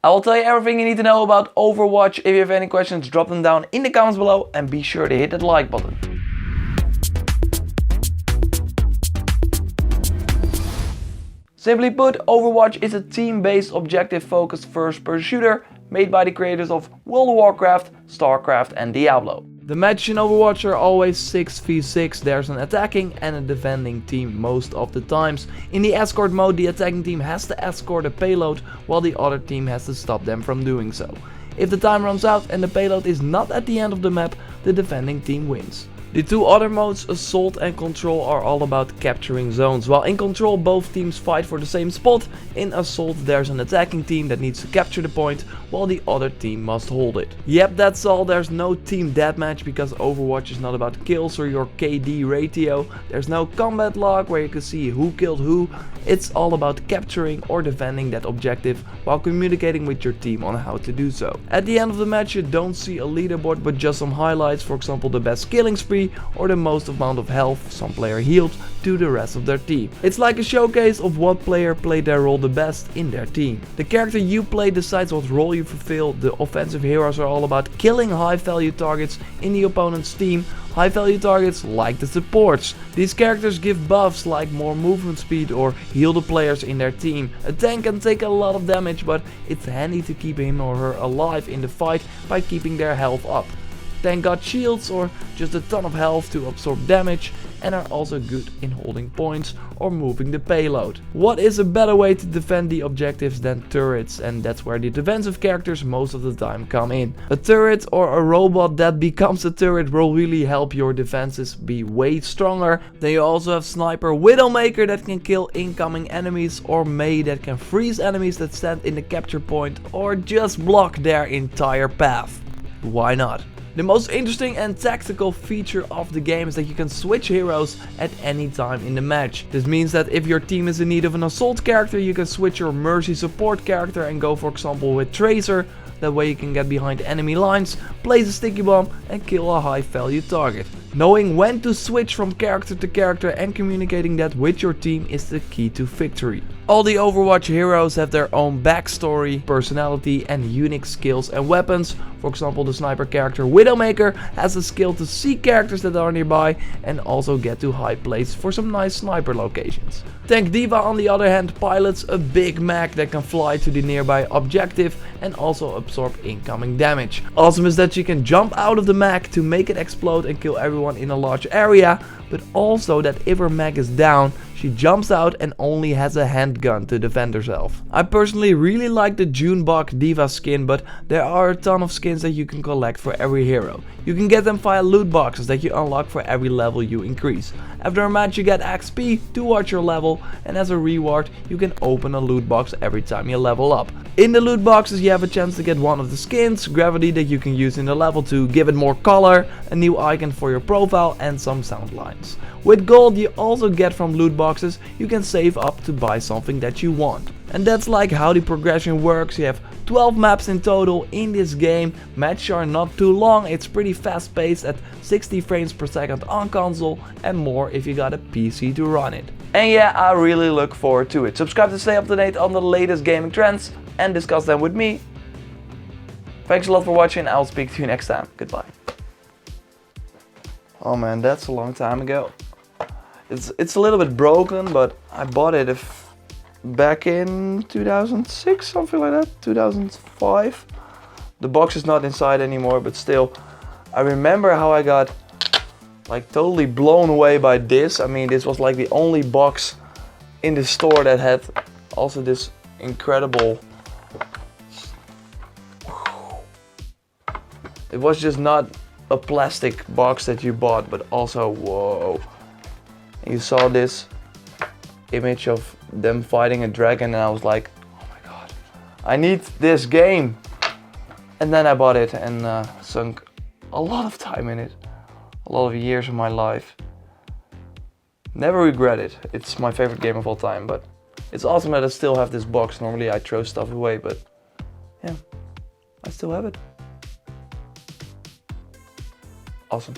I will tell you everything you need to know about Overwatch. If you have any questions, drop them down in the comments below and be sure to hit that like button. Simply put, Overwatch is a team-based, objective-focused first-person shooter made by the creators of World of Warcraft, StarCraft and Diablo. The matches in Overwatch are always 6v6, there's an attacking and a defending team most of the times. In the escort mode, the attacking team has to escort a payload while the other team has to stop them from doing so. If the time runs out and the payload is not at the end of the map, the defending team wins. The two other modes, Assault and Control, are all about capturing zones. While in Control both teams fight for the same spot, in Assault there's an attacking team that needs to capture the point while the other team must hold it. Yep, that's all, there's no team deathmatch because Overwatch is not about kills or your KD ratio. There's no combat log where you can see who killed who. It's all about capturing or defending that objective while communicating with your team on how to do so. At the end of the match you don't see a leaderboard but just some highlights, for example the best killing spree or the most amount of health some player healed to the rest of their team. It's like a showcase of what player played their role the best in their team. The character you play decides what role you fulfill. The offensive heroes are all about killing high value targets in the opponent's team. High value targets like the supports. These characters give buffs like more movement speed or heal the players in their team. A tank can take a lot of damage, but it's handy to keep him or her alive in the fight by keeping their health up. Tank got shields or just a ton of health to absorb damage and are also good in holding points or moving the payload. What is a better way to defend the objectives than turrets, and that's where the defensive characters most of the time come in. A turret or a robot that becomes a turret will really help your defenses be way stronger. Then you also have Sniper Widowmaker that can kill incoming enemies, or Mei that can freeze enemies that stand in the capture point or just block their entire path. Why not? The most interesting and tactical feature of the game is that you can switch heroes at any time in the match. This means that if your team is in need of an assault character, you can switch your Mercy support character and go for example with Tracer. That way you can get behind enemy lines, place a sticky bomb and kill a high value target. Knowing when to switch from character to character and communicating that with your team is the key to victory. All the Overwatch heroes have their own backstory, personality and unique skills and weapons. For example, the sniper character Widowmaker has the skill to see characters that are nearby and also get to high places for some nice sniper locations. Tank Diva on the other hand pilots a big mech that can fly to the nearby objective and also absorb incoming damage. Awesome is that she can jump out of the mech to make it explode and kill everyone in a large area, but also that if her mech is down, she jumps out and only has a handgun to defend herself. I personally really like the Junebug Diva skin, but there are a ton of skins that you can collect for every hero. You can get them via loot boxes that you unlock for every level you increase. After a match you get XP to watch your level, and as a reward you can open a loot box every time you level up. In the loot boxes you have a chance to get one of the skins, Gravity, that you can use in the level to give it more color, a new icon for your profile and some sound lines. With gold you also get from loot boxes, you can save up to buy something that you want. And that's like how the progression works. You have 12 maps in total in this game. Matches are not too long, it's pretty fast paced at 60 frames per second on console and more if you got a PC to run it. And yeah, I really look forward to it. Subscribe to stay up to date on the latest gaming trends and discuss them with me. Thanks a lot for watching, I'll speak to you next time. Goodbye. Oh man, that's a long time ago. It's a little bit broken, but I bought it back in 2006, something like that, 2005. The box is not inside anymore, but still, I remember how I got like totally blown away by this. I mean, this was like the only box in the store that had also this incredible. It was just not a plastic box that you bought, but also, whoa. You saw this image of them fighting a dragon and I was like, oh my god, I need this game. And then I bought it and sunk a lot of time in it, a lot of years of my life. Never regret it. It's my favorite game of all time, but it's awesome that I still have this box. Normally I throw stuff away, but yeah, I still have it. Awesome.